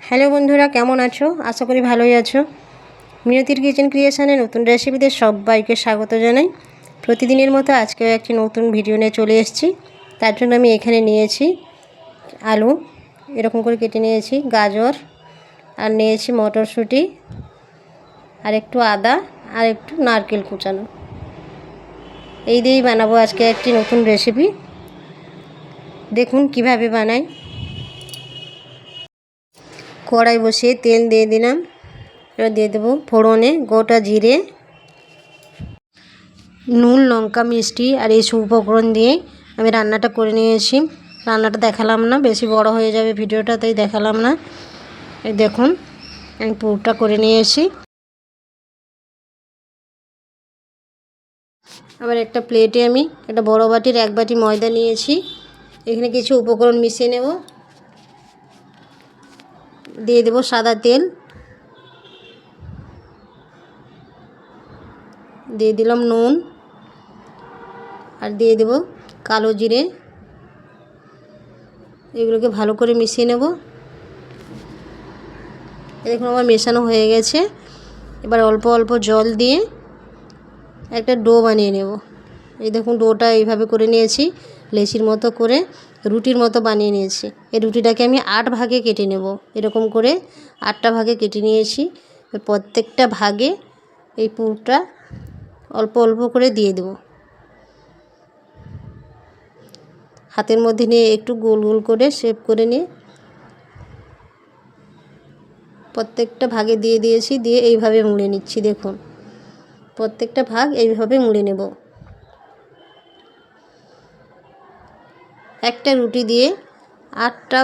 Hello বন্ধুরা, কেমন আছো? আশা করি ভালোই আছো। মিনতির কিচেন ক্রিয়েশনে নতুন রেসিপিতে সবাইকে স্বাগত জানাই। প্রতিদিনের মতো আজকেও একটি নতুন ভিডিও নিয়ে চলে এসেছি। তার জন্য আমি এখানে নিয়েছি আলু, এরকম করে কেটে নিয়েছি, গাজর, আর নিয়েছি মটরশুঁটি, আর একটু আদা, আর একটু নারকেল কুচানো। এই দিয়েই বানাবো আজকে একটি নতুন রেসিপি। দেখুন কিভাবে বানাই। কড়াই বসিয়ে তেল দিয়ে দিলাম। এবার দিয়ে দেবো ফোড়নে গোটা জিরে, নুন, লঙ্কা, মিষ্টি আর এই সব উপকরণ দিয়ে আমি রান্নাটা করে নিয়েছি। রান্নাটা দেখালাম না, বেশি বড় হয়ে যাবে ভিডিওটা, তাই দেখালাম না। এই দেখুন আমি পুরটা করে নিয়েছি। আবার একটা প্লেটে আমি একটা বড় বাটির 1 বাটি ময়দা নিয়েছি। এখানে কিছু উপকরণ মিশিয়ে নেব। দিয়ে দেব সাদা তেল, দিয়ে দিলাম নুন, আর দিয়ে দেব কালো জিরে। এগুলোকে ভালো করে মিশিয়ে নেব। দেখুন আমার মেশানো হয়ে গেছে। এবার অল্প অল্প জল দিয়ে একটা ডো বানিয়ে নেব। এই দেখুন ডোটা এইভাবে করে নিয়েছি, লেচির মতো করে রুটির মতো বানিয়ে নিয়েছি। এই রুটিটাকে আমি 8 ভাগে কেটে নেব। এরকম করে 8টা ভাগে কেটে নিয়েছি। প্রত্যেকটা ভাগে এই পুরটা অল্প অল্প করে দিয়ে দেব। হাতের মধ্যে নিয়ে একটু গোল গোল করে শেপ করে নিয়ে প্রত্যেকটা ভাগে দিয়ে দিয়েছি। দিয়ে এইভাবে মুড়ে নিচ্ছি। দেখুন প্রত্যেকটা ভাগ এইভাবে মুড়ে নেব। একটা রুটি দিয়ে 8টা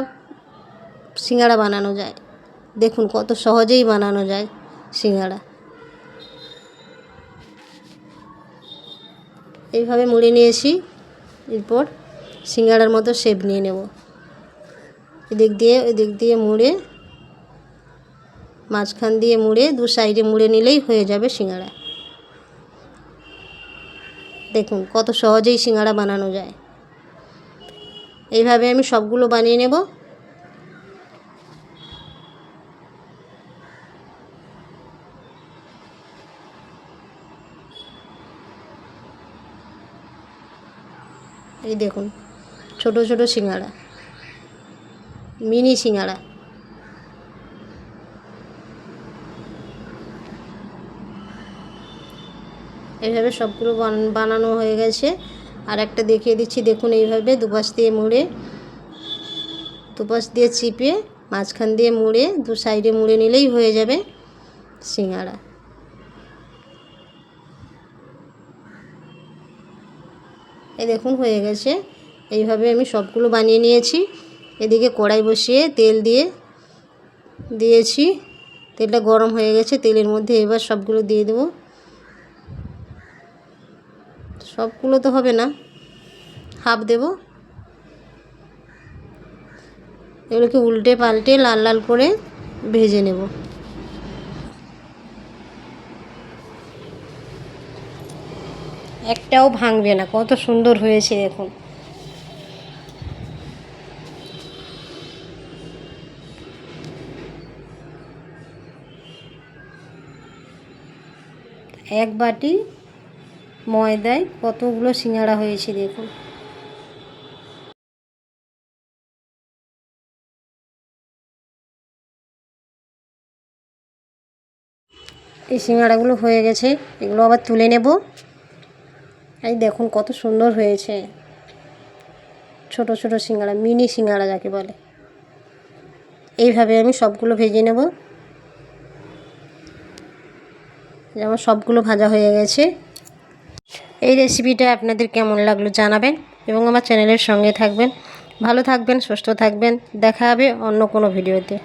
সিঙ্গাড়া বানানো যায়। দেখুন কত সহজেই বানানো যায় সিঙ্গাড়া। এইভাবে মুড়ে নিয়েছি। এরপর সিঙ্গাড়ার মতো শেপ নিয়ে নেব। এদিক দিয়ে ওই দিক দিয়ে মুড়ে, মাঝখান দিয়ে মুড়ে, দু সাইডে মুড়ে নিলেই হয়ে যাবে সিঙ্গাড়া। দেখুন কত সহজেই সিঙ্গাড়া বানানো যায়। এইভাবে আমি সবগুলো বানিয়ে নেব। এই দেখুন ছোট ছোট সিঙ্গাড়া, মিনি সিঙ্গাড়া। এইভাবে সবগুলো বানানো হয়ে গেছে। আর একটা দেখিয়ে দিচ্ছি। দেখুন এইভাবে দুপাশ দিয়ে মুড়ে, দুপাশ দিয়ে চিপে, মাঝখান দিয়ে মুড়ে, দু সাইডে মুড়ে নিলেই হয়ে যাবে সিঙ্গাড়া। এই দেখুন হয়ে গেছে। এইভাবে আমি সবগুলো বানিয়ে নিয়েছি। এদিকে কড়াই বসিয়ে তেল দিয়েছি। তেলটা গরম হয়ে গেছে। তেলের মধ্যে এবার সবগুলো দিয়ে দেব। সবগুলো তো হবে না, হাফ দেব। এগুলোকে উল্টে পাল্টে লাল লাল করে ভেজে নেব। একটাও ভাঙবে না, কত সুন্দর হয়েছে দেখুন। এক বাটি ময়দায় কতগুলো সিঙ্গাড়া হয়েছে দেখুন। এই সিঙ্গাড়াগুলো হয়ে গেছে। এগুলো আবার তুলে নেব। এই দেখুন কত সুন্দর হয়েছে। ছোট ছোট সিঙ্গাড়া, মিনি সিঙ্গাড়া যাকে বলে। এইভাবে আমি সবগুলো ভেজে নেব। যেমন সবগুলো ভাজা হয়ে গেছে। এই রেসিপিটা আপনাদের কেমন লাগলো জানাবেন এবং আমার চ্যানেলের সঙ্গে থাকবেন। ভালো থাকবেন, সুস্থ থাকবেন। দেখা হবে অন্য কোনো ভিডিওতে।